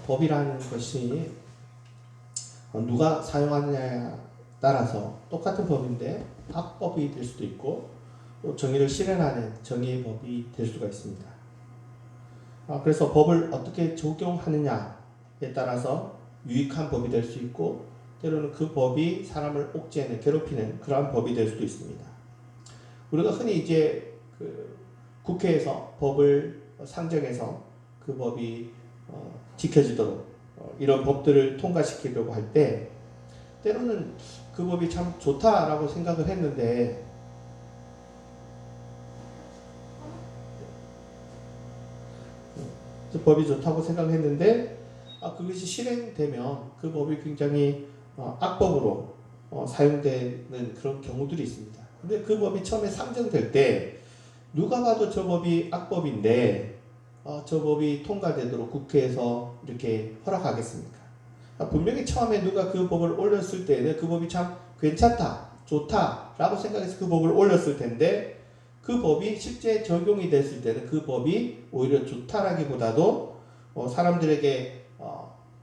법이라는 것이 누가 사용하느냐에 따라서 똑같은 법인데 악법이 될 수도 있고 또 정의를 실현하는 정의의 법이 될 수가 있습니다. 그래서 법을 어떻게 적용하느냐에 따라서 유익한 법이 될 수 있고 때로는 그 법이 사람을 옥죄는 괴롭히는 그러한 법이 될 수도 있습니다. 우리가 흔히 이제 국회에서 법을 상정해서 그 법이 지켜지도록 이런 법들을 통과시키려고 할 때 때로는 그 법이 참 좋다라고 생각을 했는데 법이 좋다고 생각했는데 그것이 실행되면 그 법이 굉장히 악법으로 사용되는 그런 경우들이 있습니다. 근데 그 법이 처음에 상정될 때 누가 봐도 저 법이 악법인데 저 법이 통과되도록 국회에서 이렇게 허락하겠습니까? 분명히 처음에 누가 그 법을 올렸을 때는 그 법이 참 괜찮다, 좋다 라고 생각해서 그 법을 올렸을 텐데 그 법이 실제 적용이 됐을 때는 그 법이 오히려 좋다라기보다도 사람들에게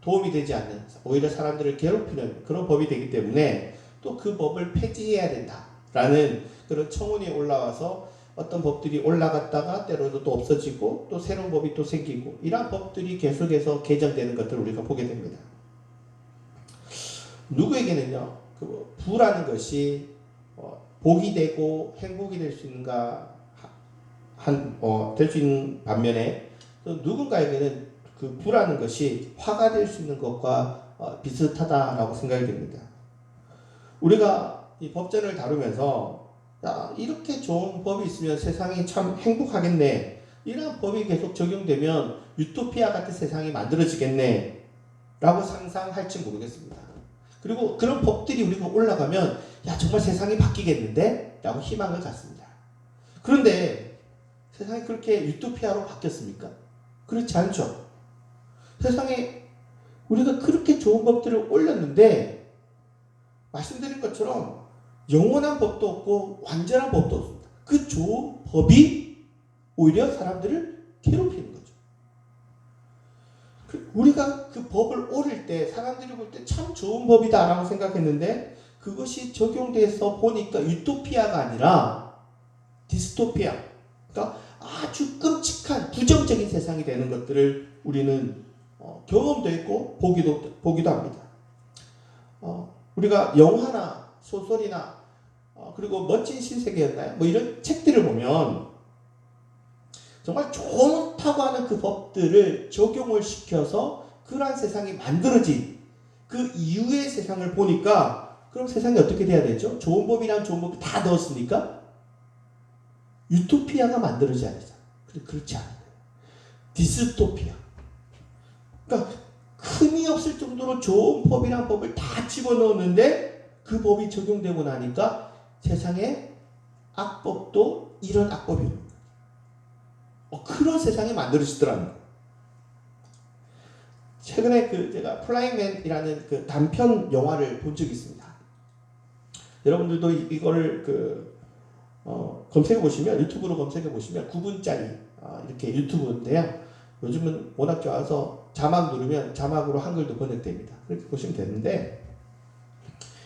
도움이 되지 않는, 오히려 사람들을 괴롭히는 그런 법이 되기 때문에 또 그 법을 폐지해야 된다라는 그런 청원이 올라와서 어떤 법들이 올라갔다가 때로는 또 없어지고 또 새로운 법이 또 생기고 이러한 법들이 계속해서 개정되는 것들을 우리가 보게 됩니다. 누구에게는요, 그 부라는 것이 복이 되고 행복이 될 수 있는가 될 수 있는 반면에 또 누군가에게는 그 부라는 것이 화가 될 수 있는 것과 비슷하다라고 생각이 됩니다. 우리가 이 법전을 다루면서 이렇게 좋은 법이 있으면 세상이 참 행복하겠네, 이런 법이 계속 적용되면 유토피아 같은 세상이 만들어지겠네 라고 상상할지 모르겠습니다. 그리고 그런 법들이 우리가 올라가면 정말 세상이 바뀌겠는데? 라고 희망을 갖습니다. 그런데 세상이 그렇게 유토피아로 바뀌었습니까? 그렇지 않죠. 세상에 우리가 그렇게 좋은 법들을 올렸는데 말씀드린 것처럼 영원한 법도 없고 완전한 법도 없습니다. 그 좋은 법이 오히려 사람들을 괴롭히는 거죠. 우리가 그 법을 오릴 때 사람들이 볼 때 참 좋은 법이다 라고 생각했는데 그것이 적용돼서 보니까 유토피아가 아니라 디스토피아, 그러니까 아주 끔찍한 부정적인 세상이 되는 것들을 우리는 경험도 했고 보기도 합니다. 우리가 영화나 소설이나 그리고 멋진 신세계였나요? 뭐 이런 책들을 보면 정말 좋다고 하는 그 법들을 적용을 시켜서 그러한 세상이 만들어진 그 이후의 세상을 보니까 그럼 세상이 어떻게 돼야 되죠? 좋은 법이랑 좋은 법을 다 넣었으니까 유토피아가 만들어져야 되잖아요. 그렇지 않아요. 디스토피아. 그러니까 흠이 없을 정도로 좋은 법이란 법을 다 집어넣었는데 그 법이 적용되고 나니까 세상에 악법도 이런 악법이 오는 거예요. 그런 세상이 만들어지더라는 거예요. 최근에 제가 플라잉맨이라는 그 단편 영화를 본 적이 있습니다. 여러분들도 이거를 검색해 보시면, 유튜브로 검색해 보시면 9분짜리 이렇게 유튜브인데요. 요즘은 워낙 좋아서 자막 누르면 자막으로 한글도 번역됩니다. 그렇게 보시면 되는데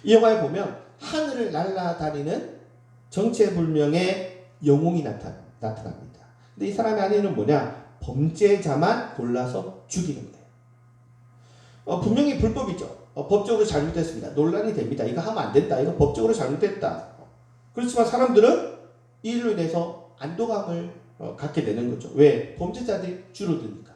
이 영화에 보면 하늘을 날아다니는 정체불명의 영웅이 나타납니다. 근데 이 사람의 안에는 뭐냐? 범죄자만 골라서 죽이는 거예요. 분명히 불법이죠. 법적으로 잘못됐습니다. 논란이 됩니다. 이거 하면 안 된다. 이거 법적으로 잘못됐다. 그렇지만 사람들은 이 일로 인해서 안도감을 갖게 되는 거죠. 왜? 범죄자들이 줄어드니까.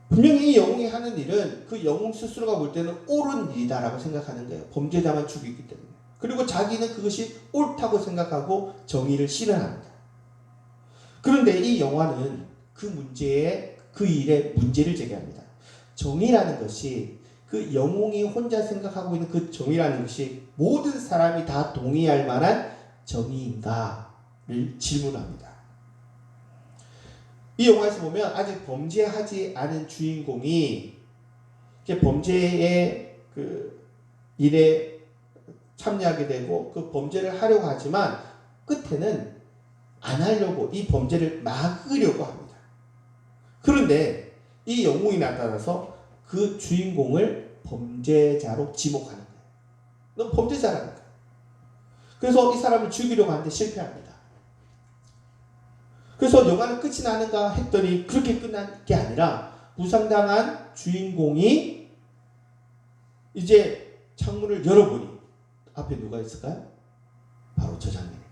분명히 이 영웅이 하는 일은 그 영웅 스스로가 볼 때는 옳은 일이다라고 생각하는 거예요. 범죄자만 죽이기 때문에. 그리고 자기는 그것이 옳다고 생각하고 정의를 실현합니다. 그런데 이 영화는 그 일에 문제를 제기합니다. 정의라는 것이 그 영웅이 혼자 생각하고 있는 그 정의라는 것이 모든 사람이 다 동의할 만한 정의인가를 질문합니다. 이 영화에서 보면 아직 범죄하지 않은 주인공이 범죄의 그 일에 참여하게 되고 그 범죄를 하려고 하지만 끝에는 안 하려고 이 범죄를 막으려고 합니다. 그런데 이 영웅이 나타나서 그 주인공을 범죄자로 지목하는 거예요. 넌 범죄자라는 거예요. 그래서 이 사람을 죽이려고 하는데 실패합니다. 그래서 영화는 끝이 나는가 했더니 그렇게 끝난 게 아니라 부상당한 주인공이 이제 창문을 열어보니 앞에 누가 있을까요? 바로 저 장면입니다.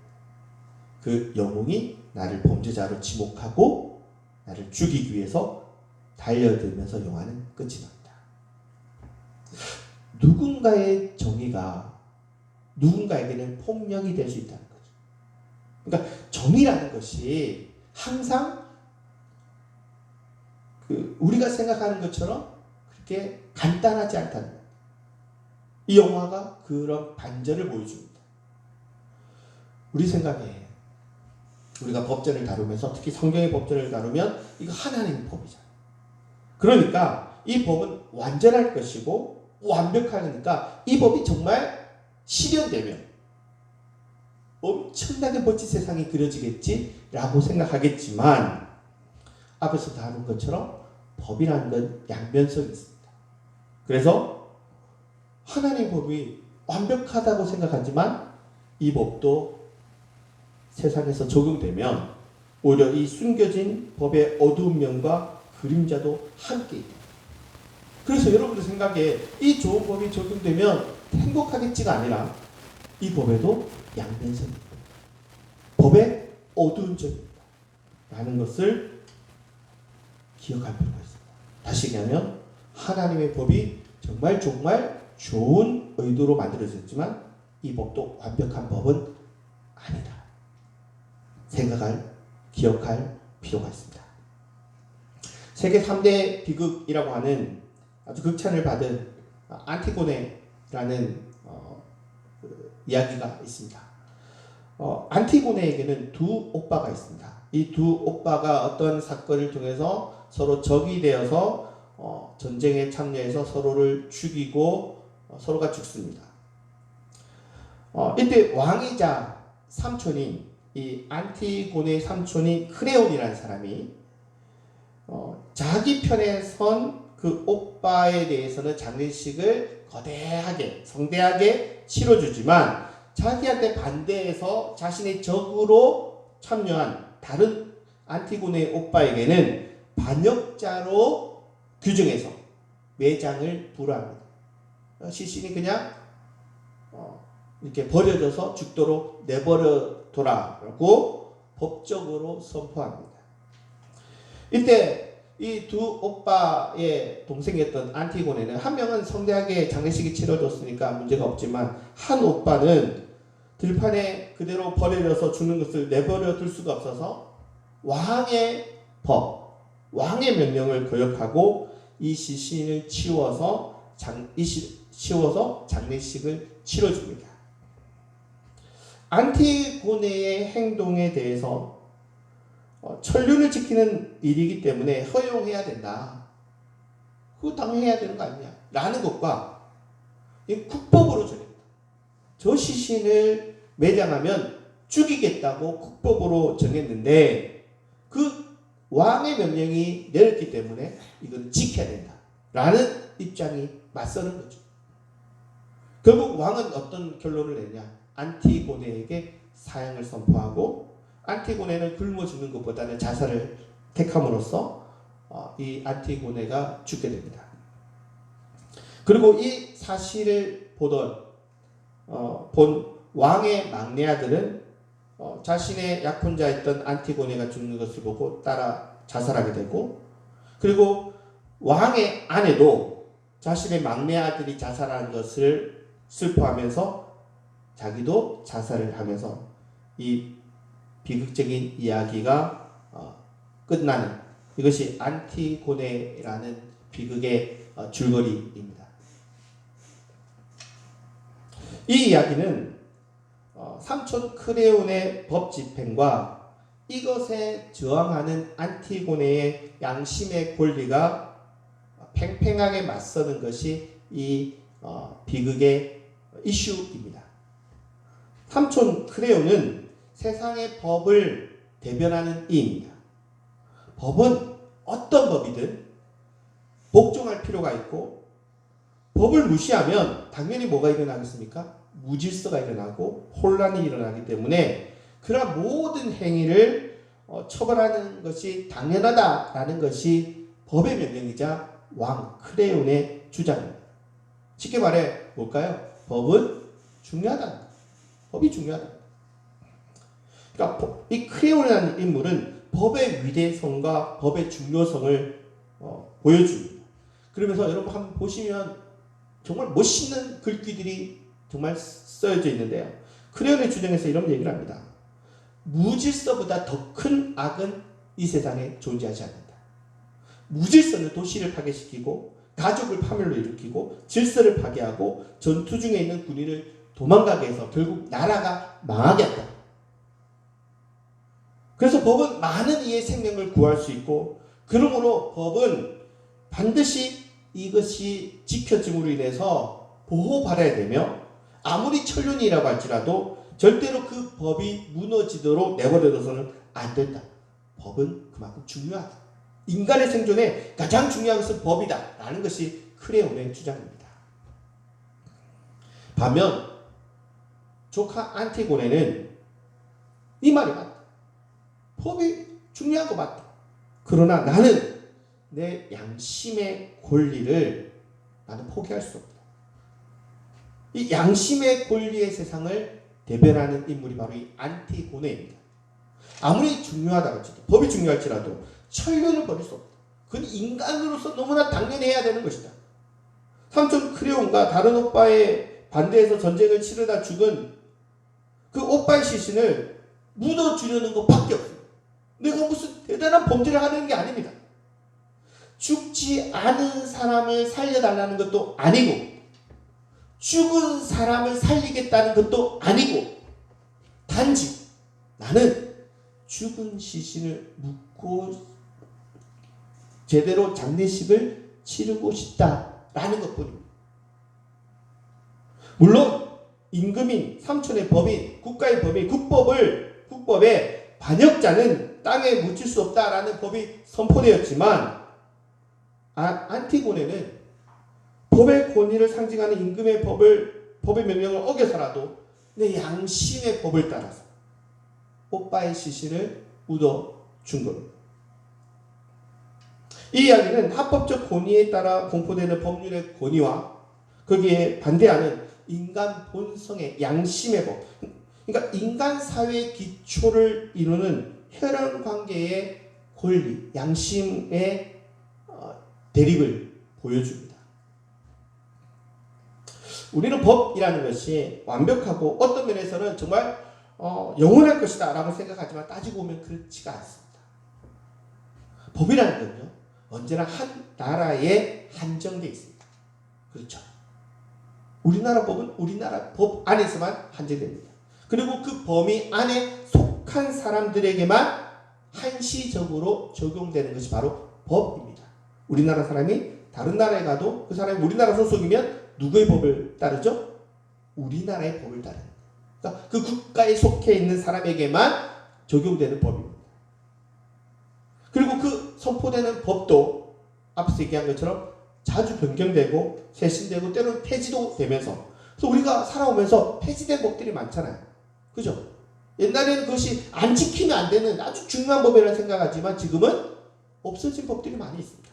그 영웅이 나를 범죄자로 지목하고 나를 죽이기 위해서 달려들면서 영화는 끝이 납니다. 누군가의 정의가 누군가에게는 폭력이 될 수 있다는 거죠. 그러니까 정의라는 것이 항상 우리가 생각하는 것처럼 그렇게 간단하지 않다는 거예요. 이 영화가 그런 반전을 보여줍니다. 우리 생각에 우리가 법전을 다루면서 특히 성경의 법전을 다루면 이거 하나님의 법이잖아요. 그러니까 이 법은 완전할 것이고 완벽하니까 이 법이 정말 실현되면 엄청나게 멋진 세상이 그려지겠지라고 생각하겠지만 앞에서 다룬 것처럼 법이라는 건 양면성이 있습니다. 그래서 하나님의 법이 완벽하다고 생각하지만 이 법도 세상에서 적용되면 오히려 이 숨겨진 법의 어두운 면과 그림자도 함께 있다. 그래서 여러분들 생각에 이 좋은 법이 적용되면 행복하겠지가 아니라 이 법에도 양면성이 있다. 법의 어두운 점이 있다. 라는 것을 기억할 필요가 있습니다. 다시 얘기하면 하나님의 법이 정말 좋은 의도로 만들어졌지만 이 법도 완벽한 법은 아니다. 기억할 필요가 있습니다. 세계 3대 비극이라고 하는 아주 극찬을 받은 안티고네라는 이야기가 있습니다. 안티고네에게는 두 오빠가 있습니다. 이 두 오빠가 어떤 사건을 통해서 서로 적이 되어서 전쟁에 참여해서 서로를 죽이고 서로가 죽습니다. 이때 왕이자 삼촌인 이 안티고네의 삼촌인 크레온이라는 사람이 자기 편에 선 그 오빠에 대해서는 장례식을 거대하게 성대하게 치러주지만 자기한테 반대해서 자신의 적으로 참여한 다른 안티고네의 오빠에게는 반역자로 규정해서 매장을 불허합니다. 시신이 그냥 이렇게 버려져서 죽도록 내버려둬라라고 법적으로 선포합니다. 이때 이 두 오빠의 동생이었던 안티고네는 한 명은 성대하게 장례식이 치러졌으니까 문제가 없지만 한 오빠는 들판에 그대로 버려져서 죽는 것을 내버려 둘 수가 없어서 왕의 법, 왕의 명령을 거역하고 이 시신을 치워서 장례식을 치러줍니다. 안티고네의 행동에 대해서 천륜을 지키는 일이기 때문에 허용해야 된다. 그거 당연히 해야 되는 거 아니냐? 라는 것과 국법으로 정했다. 저 시신을 매장하면 죽이겠다고 국법으로 정했는데 그 왕의 명령이 내렸기 때문에 이건 지켜야 된다. 라는 입장이 맞서는 거죠. 결국 왕은 어떤 결론을 내냐? 안티고네에게 사형을 선포하고 안티고네는 굶어 죽는 것보다는 자살을 택함으로써 이 안티고네가 죽게 됩니다. 그리고 이 사실을 본 왕의 막내 아들은 자신의 약혼자였던 안티고네가 죽는 것을 보고 따라 자살하게 되고, 그리고 왕의 아내도 자신의 막내 아들이 자살한 것을 슬퍼하면서 자기도 자살을 하면서 이 비극적인 이야기가 끝나는, 이것이 안티고네라는 비극의 줄거리입니다. 이 이야기는 삼촌 크레온의 법 집행과 이것에 저항하는 안티고네의 양심의 권리가 팽팽하게 맞서는 것이 이 비극의 이슈입니다. 삼촌 크레온은 세상의 법을 대변하는 이입니다. 법은 어떤 법이든 복종할 필요가 있고, 법을 무시하면 당연히 뭐가 일어나겠습니까? 무질서가 일어나고 혼란이 일어나기 때문에 그러한 모든 행위를 처벌하는 것이 당연하다라는 것이 법의 명령이자 왕 크레온의 주장입니다. 쉽게 말해 뭘까요? 법은 중요하다. 법이 중요하다. 그러니까 이 크레온이라는 인물은 법의 위대성과 법의 중요성을 보여줍니다. 그러면서 여러분 한번 보시면 정말 멋있는 글귀들이 정말 써져 있는데요. 크레온의 주장에서 이런 얘기를 합니다. 무질서보다 더 큰 악은 이 세상에 존재하지 않는다. 무질서는 도시를 파괴시키고 가족을 파멸로 일으키고 질서를 파괴하고 전투 중에 있는 군인을 도망가게 해서 결국 나라가 망하게 한다. 그래서 법은 많은 이의 생명을 구할 수 있고, 그러므로 법은 반드시 이것이 지켜짐으로 인해서 보호받아야 되며, 아무리 천륜이라고 할지라도 절대로 그 법이 무너지도록 내버려둬서는 안 된다. 법은 그만큼 중요하다. 인간의 생존에 가장 중요한 것은 법이다 라는 것이 크레온의 주장입니다. 반면 조카 안티고네는 이 말이 맞다. 법이 중요한 거 맞다. 그러나 나는 내 양심의 권리를 나는 포기할 수 없다. 이 양심의 권리의 세상을 대변하는 인물이 바로 이 안티고네입니다. 아무리 중요하다 할지라도, 법이 중요할지라도 천륜을 버릴 수 없다. 그건 인간으로서 너무나 당연히 해야 되는 것이다. 삼촌 크레온과 다른 오빠의 반대해서 전쟁을 치르다 죽은 그 오빠의 시신을 묻어주려는 것밖에 없어요. 내가 무슨 대단한 범죄를 하는 게 아닙니다. 죽지 않은 사람을 살려달라는 것도 아니고, 죽은 사람을 살리겠다는 것도 아니고, 단지 나는 죽은 시신을 묻고 제대로 장례식을 치르고 싶다라는 것뿐입니다. 물론 임금인, 삼촌의 법인, 국가의 법인, 국법의 반역자는 땅에 묻힐 수 없다라는 법이 선포되었지만, 안티고네는 법의 권위를 상징하는 임금의 법의 명령을 어겨서라도 내 양심의 법을 따라서 오빠의 시신을 묻어준 겁니다. 이 이야기는 합법적 권위에 따라 공포되는 법률의 권위와 거기에 반대하는 인간 본성의 양심의 법, 그러니까 인간 사회의 기초를 이루는 혈연 관계의 권리, 양심의 대립을 보여줍니다. 우리는 법이라는 것이 완벽하고 어떤 면에서는 정말 영원할 것이다 라고 생각하지만 따지고 보면 그렇지가 않습니다. 법이라는 건요, 언제나 한 나라에 한정되어 있습니다. 그렇죠? 우리나라 법은 우리나라 법 안에서만 한정됩니다. 그리고 그 범위 안에 속한 사람들에게만 한시적으로 적용되는 것이 바로 법입니다. 우리나라 사람이 다른 나라에 가도 그 사람이 우리나라 소속이면 누구의 법을 따르죠? 우리나라의 법을 따르는 거예요. 그러니까 그 국가에 속해 있는 사람에게만 적용되는 법입니다. 그리고 그 선포되는 법도 앞서 얘기한 것처럼 자주 변경되고 쇄신되고 때로는 폐지도 되면서, 그래서 우리가 살아오면서 폐지된 법들이 많잖아요. 그죠? 옛날에는 그것이 안 지키면 안 되는 아주 중요한 법이라고 생각하지만 지금은 없어진 법들이 많이 있습니다.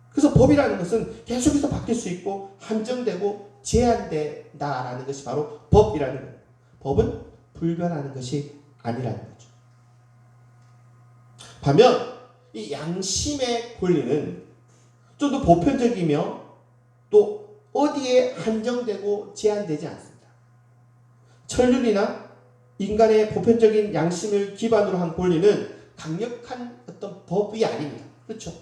그래서 법이라는 것은 계속해서 바뀔 수 있고 한정되고 제한된다라는 것이 바로 법이라는 거예요. 법은 불변하는 것이 아니라는 거죠. 반면 이 양심의 권리는 좀 더 보편적이며 또 어디에 한정되고 제한되지 않습니다. 천륜이나 인간의 보편적인 양심을 기반으로 한 권리는 강력한 어떤 법이 아닙니다. 그렇죠?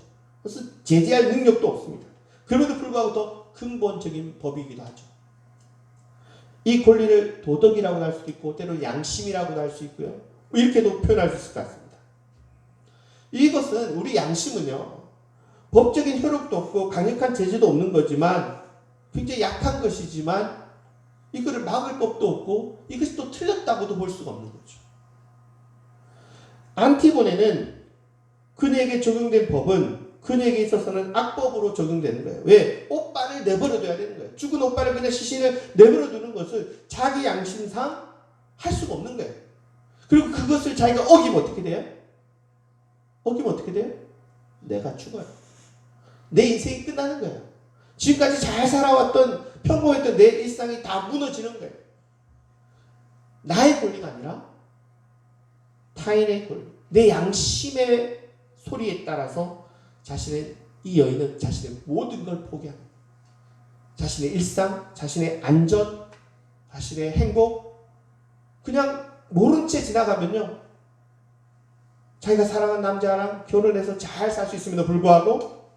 그래서 제재할 능력도 없습니다. 그럼에도 불구하고 더 근본적인 법이기도 하죠. 이 권리를 도덕이라고 할 수도 있고 때로는 양심이라고 할 수 있고요. 이렇게도 표현할 수 있을 것 같습니다. 이것은 우리 양심은요, 법적인 효력도 없고 강력한 제재도 없는 거지만 굉장히 약한 것이지만 이거를 막을 법도 없고 이것이 또 틀렸다고도 볼 수가 없는 거죠. 안티고네는 그녀에게 적용된 법은 그녀에게 있어서는 악법으로 적용되는 거예요. 왜? 오빠를 내버려둬야 되는 거예요. 죽은 오빠를 그냥 시신을 내버려두는 것을 자기 양심상 할 수가 없는 거예요. 그리고 그것을 자기가 어기면 어떻게 돼요? 어기면 어떻게 돼요? 내가 죽어요. 내 인생이 끝나는 거예요. 지금까지 잘 살아왔던 평범했던 내 일상이 다 무너지는 거예요. 나의 권리가 아니라 타인의 권리, 내 양심의 소리에 따라서 이 여인은 자신의 모든 걸 포기합니다. 자신의 일상, 자신의 안전, 자신의 행복, 그냥 모른 채 지나가면요, 자기가 사랑한 남자랑 결혼해서 잘 살 수 있음에도 불구하고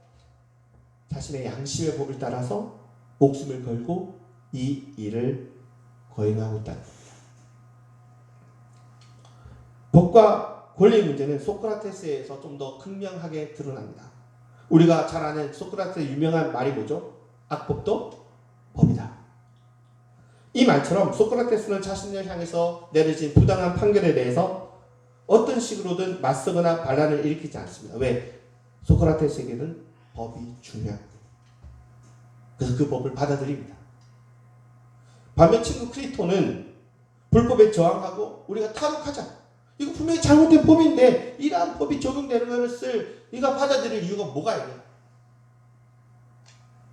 자신의 양심의 법을 따라서 목숨을 걸고 이 일을 거행하고 있다는 겁니다. 법과 권리의 문제는 소크라테스에서 좀 더 극명하게 드러납니다. 우리가 잘 아는 소크라테스의 유명한 말이 뭐죠? 악법도 법이다. 이 말처럼 소크라테스는 자신을 향해서 내려진 부당한 판결에 대해서 어떤 식으로든 맞서거나 반란을 일으키지 않습니다. 왜? 소크라테스에게는 법이 중요합니다. 그래서 그 법을 받아들입니다. 반면 친구 크리토는 불법에 저항하고 우리가 타협하자. 이거 분명히 잘못된 법인데 이러한 법이 적용되는 것을 네가 받아들일 이유가 뭐가 있냐.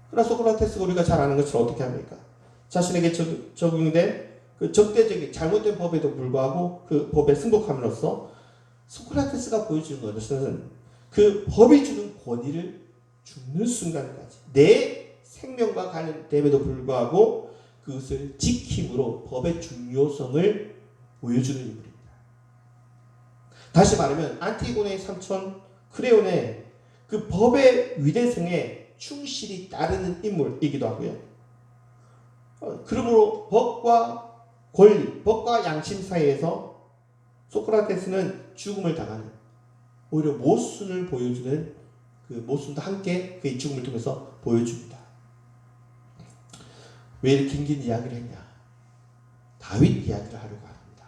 그러나 소크라테스가 우리가 잘 아는 것처럼 어떻게 합니까? 자신에게 적용된 그 적대적인 잘못된 법에도 불구하고 그 법에 승복함으로써 소크라테스가 보여주는 것은 그 법이 주는 권위를 죽는 순간까지 내 생명과 관련됨에도 불구하고 그것을 지킴으로 법의 중요성을 보여주는 인물입니다. 다시 말하면 안티고네의 삼촌 크레온의 그 법의 위대성에 충실히 따르는 인물이기도 하고요. 그러므로 법과 권리, 법과 양심 사이에서 소크라테스는 죽음을 당하는, 오히려 모순을 보여주는 그 모순도 함께 그의 죽음을 통해서 보여줍니다. 왜 이렇게 긴 이야기를 했냐? 다윗 이야기를 하려고 합니다.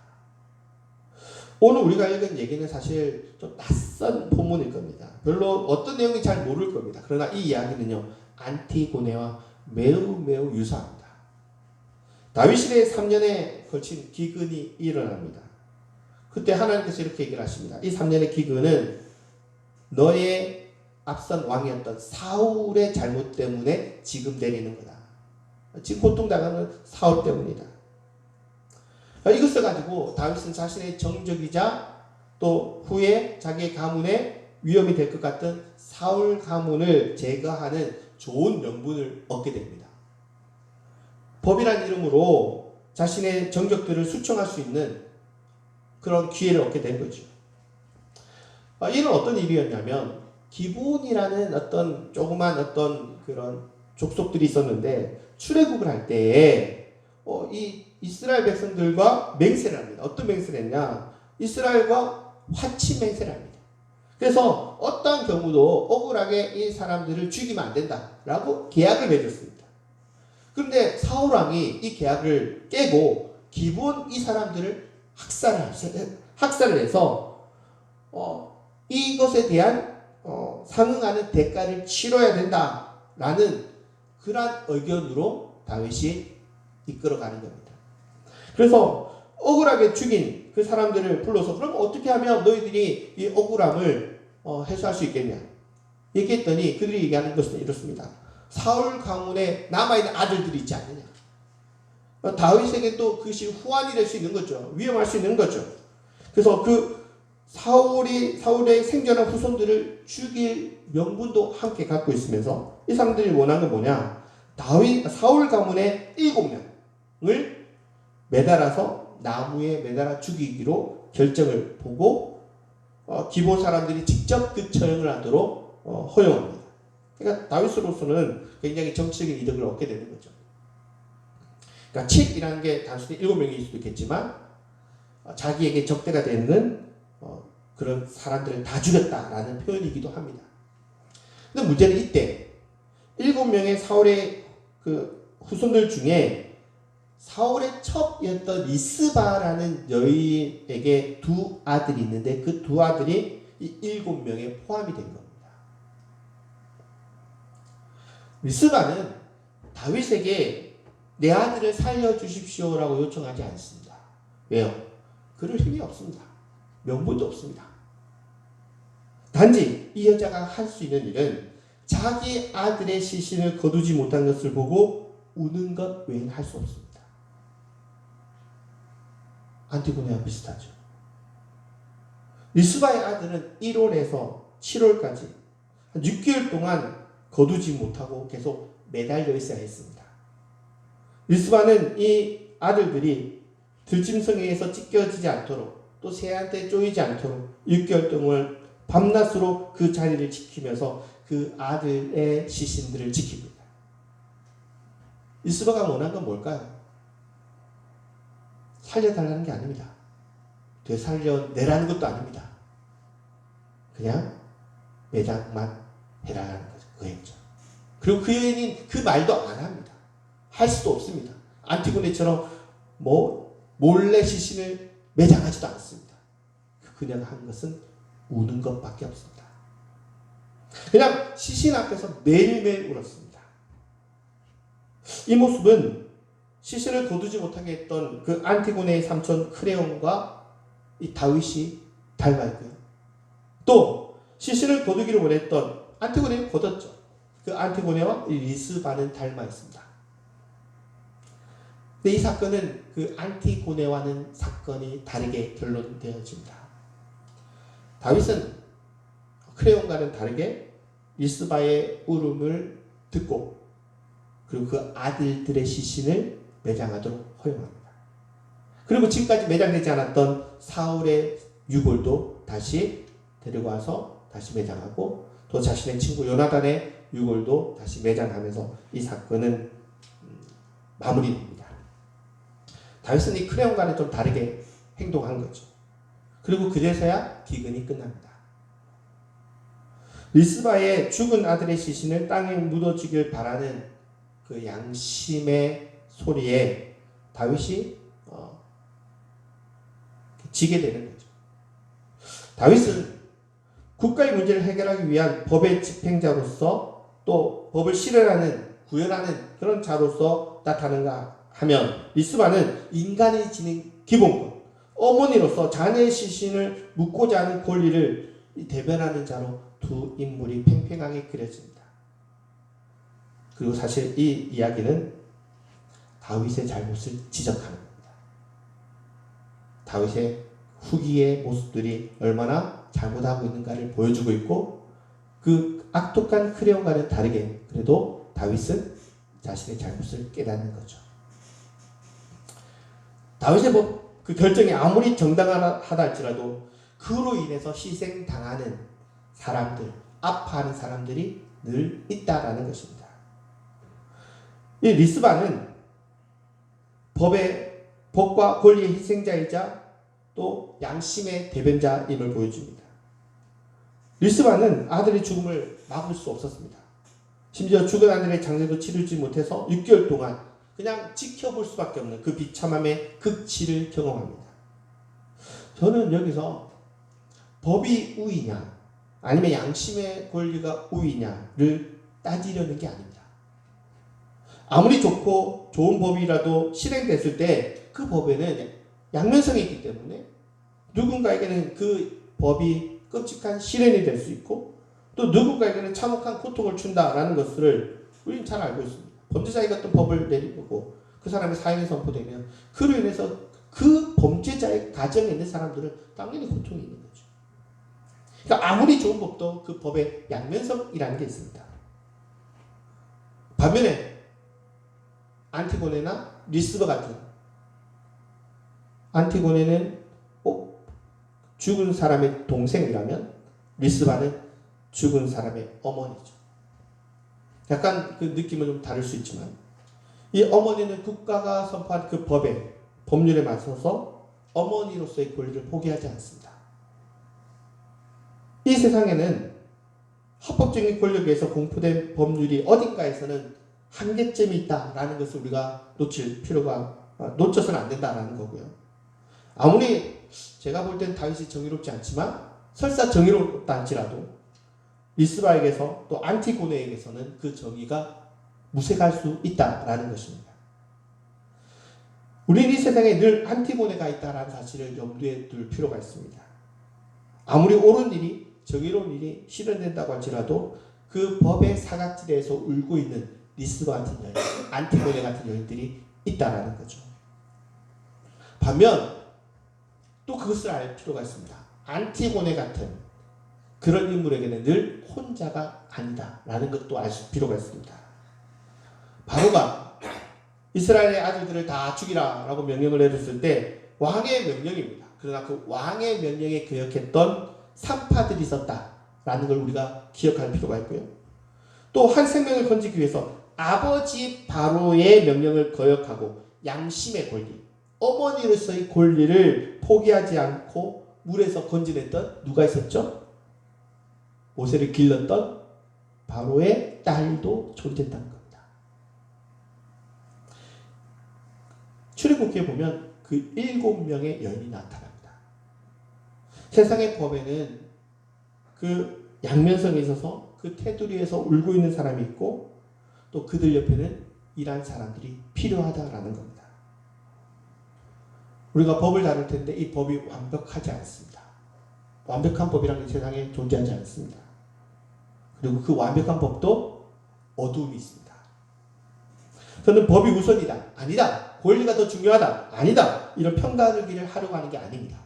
오늘 우리가 읽은 얘기는 사실 좀 낯선 본문일 겁니다. 별로 어떤 내용이 잘 모를 겁니다. 그러나 이 이야기는요, 안티고네와 매우 유사합니다. 다윗의 3년에 걸친 기근이 일어납니다. 그때 하나님께서 이렇게 얘기를 하십니다. 이 3년의 기근은 너의 앞선 왕이었던 사울의 잘못 때문에 지금 내리는 거다. 지금 고통당하는 사울 때문이다. 이것을 가지고 다윗은 자신의 정적이자 또 후에 자기의 가문에 위험이 될 것 같은 사울 가문을 제거하는 좋은 명분을 얻게 됩니다. 법이란 이름으로 자신의 정적들을 수청할 수 있는 그런 기회를 얻게 된 거죠. 이는 어떤 일이었냐면 기브온이라는 어떤 조그만 어떤 그런 족속들이 있었는데 출애굽을 할 때에 이 이스라엘 백성들과 맹세를 합니다. 어떤 맹세를 했냐? 이스라엘과 화치 맹세를 합니다. 그래서 어떠한 경우도 억울하게 이 사람들을 죽이면 안 된다라고 계약을 맺었습니다. 그런데 사울 왕이 이 계약을 깨고 기브온 이 사람들을 학살을 해서 이것에 대한 상응하는 대가를 치러야 된다라는 그러한 의견으로 다윗이 이끌어가는 겁니다. 그래서 억울하게 죽인 그 사람들을 불러서 그럼 어떻게 하면 너희들이 이 억울함을 해소할 수 있겠냐 얘기했더니 그들이 얘기하는 것은 이렇습니다. 사울 가문에 남아있는 아들들이 있지 않느냐. 다윗에게 또 그것이 후환이 될 수 있는 거죠. 위험할 수 있는 거죠. 그래서 그 사울의 생존한 후손들을 죽일 명분도 함께 갖고 있으면서 이 사람들이 원하는 건 뭐냐? 사울 가문의 7명을 매달아서 나무에 매달아 죽이기로 결정을 보고 기본 사람들이 직접 그 처형을 하도록 허용합니다. 그러니까 다윗으로서는 굉장히 정치적인 이득을 얻게 되는 거죠. 그러니까 칙이라는 게 단순히 7명일 수도 있겠지만 자기에게 적대가 되는 그런 사람들을 다 죽였다라는 표현이기도 합니다. 근데 문제는 이때 7명의 사울의 그 후손들 중에 사울의 첩이었던 리스바라는 여인에게 2 아들이 있는데 그 2 아들이 이 7명에 포함이 된 겁니다. 리스바는 다윗에게 내 아들을 살려주십시오라고 요청하지 않습니다. 왜요? 그럴 힘이 없습니다. 명분도 없습니다. 단지 이 여자가 할 수 있는 일은 자기 아들의 시신을 거두지 못한 것을 보고 우는 것 외에는 할 수 없습니다. 안티고네와 비슷하죠. 리스바의 아들은 1월에서 7월까지 6개월 동안 거두지 못하고 계속 매달려 있어야 했습니다. 리스바는 이 아들들이 들짐승에서 찢겨지지 않도록 또 새한테 쪼이지 않도록 6개월 동안 밤낮으로 그 자리를 지키면서 그 아들의 시신들을 지킵니다. 리스바가 원한 건 뭘까요? 살려달라는 게 아닙니다. 되살려내라는 것도 아닙니다. 그냥 매장만 해라라는 거죠. 그거였죠. 그리고 그 여인은 그 말도 안 합니다. 할 수도 없습니다. 안티고네처럼 몰래 시신을 매장하지도 않습니다. 그냥 한 것은 우는 것밖에 없습니다. 그냥 시신 앞에서 매일매일 울었습니다. 이 모습은 시신을 거두지 못하게 했던 그 안티고네의 삼촌 크레온과 이 다윗이 닮아 있고요. 또 시신을 거두기를 원했던 안티고네는 거뒀죠. 그 안티고네와 이 리스바는 닮아 있습니다. 근데 이 사건은 그 안티고네와는 사건이 다르게 결론되어집니다. 다윗은 크레온과는 다르게 리스바의 울음을 듣고 그리고 그 아들들의 시신을 매장하도록 허용합니다. 그리고 지금까지 매장되지 않았던 사울의 유골도 다시 데리고 와서 다시 매장하고 또 자신의 친구 요나단의 유골도 다시 매장하면서 이 사건은 마무리됩니다. 다윗은 이 크레온과는 좀 다르게 행동한 거죠. 그리고 그제서야 기근이 끝납니다. 리스바의 죽은 아들의 시신을 땅에 묻어주길 바라는 그 양심의 소리에 다윗이 지게 되는 거죠. 다윗은 국가의 문제를 해결하기 위한 법의 집행자로서 또 법을 실현하는 구현하는 그런 자로서 나타나는가 하면 리스바는 인간이 지닌 기본권, 어머니로서 자녀의 시신을 묻고자 하는 권리를 대변하는 자로 두 인물이 팽팽하게 그려집니다. 그리고 사실 이 이야기는 다윗의 잘못을 지적하는 겁니다. 다윗의 후기의 모습들이 얼마나 잘못하고 있는가를 보여주고 있고 그 악독한 크레온과는 다르게 그래도 다윗은 자신의 잘못을 깨닫는 거죠. 다윗의 그 결정이 아무리 정당하다 할지라도 그로 인해서 희생당하는 사람들, 아파하는 사람들이 늘 있다라는 것입니다. 이 리스바는 법과 권리의 희생자이자 또 양심의 대변자임을 보여줍니다. 리스바는 아들의 죽음을 막을 수 없었습니다. 심지어 죽은 아들의 장례도 치르지 못해서 6개월 동안 그냥 지켜볼 수밖에 없는 그 비참함의 극치를 경험합니다. 저는 여기서 법이 우위냐 아니면 양심의 권리가 우위냐를 따지려는 게 아닙니다. 아무리 좋고 좋은 법이라도 실행됐을 때 그 법에는 양면성이 있기 때문에 누군가에게는 그 법이 끔찍한 시련이 될 수 있고 또 누군가에게는 참혹한 고통을 준다라는 것을 우리는 잘 알고 있습니다. 범죄자에게 어떤 법을 내리고 그 사람의 사형이 선포되면 그로 인해서 그 범죄자의 가정에 있는 사람들은 당연히 고통이 있는 거죠. 그러니까 아무리 좋은 법도 그 법의 양면성이라는 게 있습니다. 반면에 안티고네나 리스바 같은 안티고네는 죽은 사람의 동생이라면 리스바는 죽은 사람의 어머니죠. 약간 그 느낌은 좀 다를 수 있지만 이 어머니는 국가가 선포한 그 법률에 맞서서 어머니로서의 권리를 포기하지 않습니다. 이 세상에는 합법적인 권력에 의해서 공포된 법률이 어딘가에서는 한계점이 있다라는 것을 우리가 놓쳐서는 안 된다라는 거고요. 아무리 제가 볼 땐 다윗이 정의롭지 않지만 설사 정의롭다 할지라도 리스바에게서 또 안티고네에게서는 그 정의가 무색할 수 있다라는 것입니다. 우리는 이 세상에 늘 안티고네가 있다라는 사실을 염두에 둘 필요가 있습니다. 아무리 옳은 일이, 정의로운 일이 실현된다고 할지라도 그 법의 사각지대에서 울고 있는 리스와 같은 여인, 안티고네 같은 여인들이 있다라는 거죠. 반면 또 그것을 알 필요가 있습니다. 안티고네 같은 그런 인물에게는 늘 혼자가 아니다라는 것도 알 필요가 있습니다. 바로가 이스라엘의 아들들을 다 죽이라라고 명령을 내렸을 때 왕의 명령입니다. 그러나 그 왕의 명령에 거역했던 산파들이 있었다라는 걸 우리가 기억할 필요가 있고요. 또 한 생명을 건지기 위해서 아버지 바로의 명령을 거역하고 양심의 권리, 어머니로서의 권리를 포기하지 않고 물에서 건져냈던 누가 있었죠? 모세를 길렀던 바로의 딸도 존재했다는 겁니다. 출애굽기에 보면 그 7명의 여인이 나타납니다. 세상의 법에는 그 양면성에 있어서 그 테두리에서 울고 있는 사람이 있고 또 그들 옆에는 일한 사람들이 필요하다라는 겁니다. 우리가 법을 다룰 텐데 이 법이 완벽하지 않습니다. 완벽한 법이라는 게 세상에 존재하지 않습니다. 그리고 그 완벽한 법도 어두움이 있습니다. 저는 법이 우선이다. 아니다. 권리가 더 중요하다. 아니다. 이런 평가하기를 하려고 하는 게 아닙니다.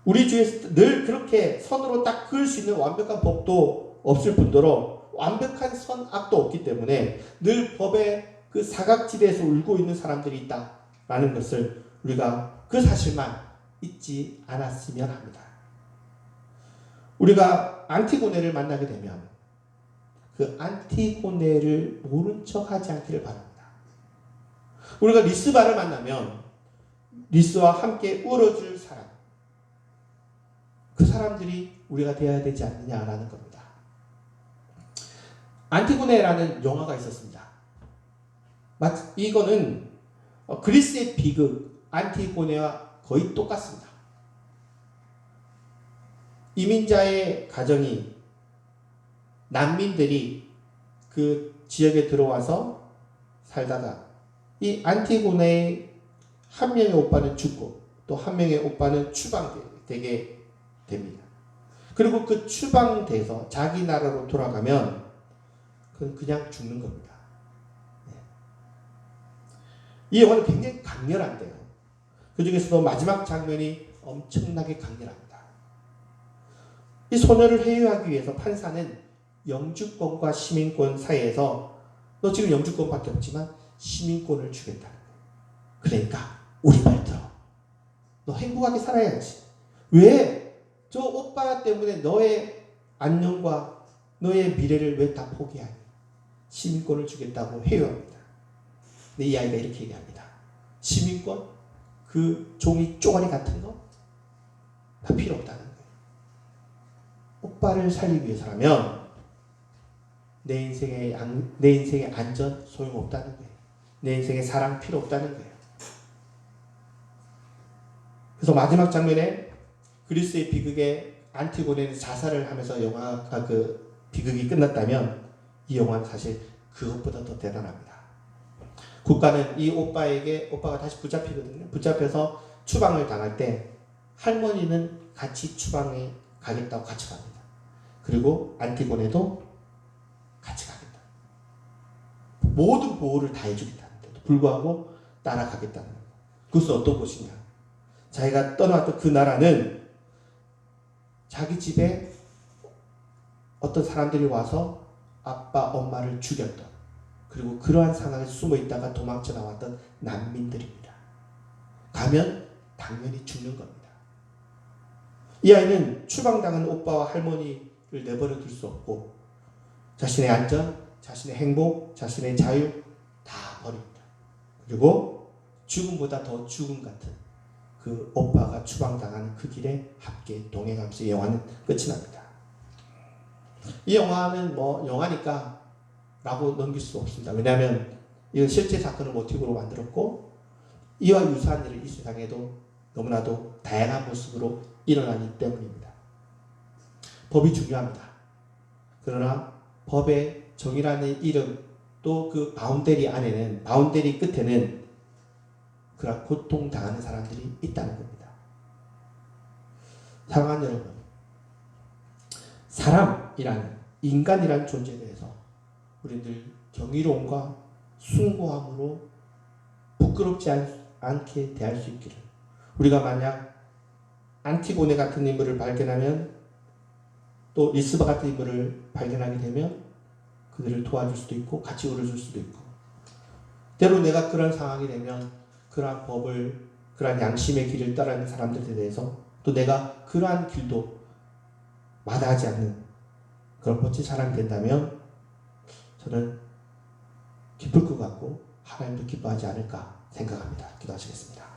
우리 주위에서 늘 그렇게 선으로 딱 그을 수 있는 완벽한 법도 없을 뿐더러 완벽한 선악도 없기 때문에 늘 법의 그 사각지대에서 울고 있는 사람들이 있다라는 것을 우리가 그 사실만 잊지 않았으면 합니다. 우리가 안티고네를 만나게 되면 그 안티고네를 모른 척 하지 않기를 바랍니다. 우리가 리스바를 만나면 리스와 함께 울어줄 사람, 그 사람들이 우리가 되어야 되지 않느냐라는 겁니다. 안티고네라는 영화가 있었습니다. 이거는 그리스의 비극 안티고네와 거의 똑같습니다. 이민자의 가정이 난민들이 그 지역에 들어와서 살다가 이 안티고네의 한 명의 오빠는 죽고 또 한 명의 오빠는 추방되게 됩니다. 그리고 그 추방돼서 자기 나라로 돌아가면 그건 그냥 죽는 겁니다. 이 영화는 굉장히 강렬한데요. 그 중에서도 마지막 장면이 엄청나게 강렬합니다. 이 소녀를 회유하기 위해서 판사는 영주권과 시민권 사이에서 너 지금 영주권밖에 없지만 시민권을 주겠다는 거예요. 그러니까 우리 말 들어. 너 행복하게 살아야지. 왜? 저 오빠 때문에 너의 안녕과 너의 미래를 왜 다 포기하니? 시민권을 주겠다고 회유합니다. 근데 이 아이가 이렇게 얘기합니다. 시민권? 그 종이 쪼가리 같은 거? 다 필요 없다는 거예요. 오빠를 살리기 위해서라면 내 인생의 안전 소용없다는 거예요. 내 인생의 사랑 필요 없다는 거예요. 그래서 마지막 장면에 그리스의 비극에 안티고네는 자살을 하면서 영화가 그 비극이 끝났다면 이 영화는 사실 그것보다 더 대단합니다. 국가는 이 오빠가 다시 붙잡히거든요. 붙잡혀서 추방을 당할 때 할머니는 같이 추방에 가겠다고 같이 갑니다. 그리고 안티고네도 같이 가겠다. 모든 보호를 다 해주겠다는데도 불구하고 따라가겠다는 거예요. 그것은 어떤 곳이냐? 자기가 떠나왔던 그 나라는 자기 집에 어떤 사람들이 와서 아빠, 엄마를 죽였던, 그리고 그러한 상황에 숨어 있다가 도망쳐 나왔던 난민들입니다. 가면 당연히 죽는 겁니다. 이 아이는 추방당한 오빠와 할머니를 내버려 둘 수 없고 자신의 안전, 자신의 행복, 자신의 자유 다 버립니다. 그리고 죽음보다 더 죽음 같은 그 오빠가 추방당하는 그 길에 함께 동행하면서 영화는 끝이 납니다. 이 영화는 뭐 영화니까 라고 넘길 수 없습니다. 왜냐하면 이건 실제 사건을 모티브로 만들었고 이와 유사한 일을 이 세상에도 너무나도 다양한 모습으로 일어나기 때문입니다. 법이 중요합니다. 그러나 법의 정의라는 이름 또 그 바운데리 끝에는 그런 고통당하는 사람들이 있다는 겁니다. 사랑하는 여러분, 사람이라는 인간이라는 존재에 대해서 우리들 경이로움과 숭고함으로 부끄럽지 않게 대할 수 있기를, 우리가 만약 안티고네 같은 인물을 발견하면, 또 리스바 같은 인물을 발견하게 되면 그들을 도와줄 수도 있고 같이 울어줄 수도 있고, 때로 내가 그런 상황이 되면 그러한 법을, 그러한 양심의 길을 따르는 사람들에 대해서 또 내가 그러한 길도 마다하지 않는 그런 멋진 사람이 된다면 저는 기쁠 것 같고 하나님도 기뻐하지 않을까 생각합니다. 기도하시겠습니다.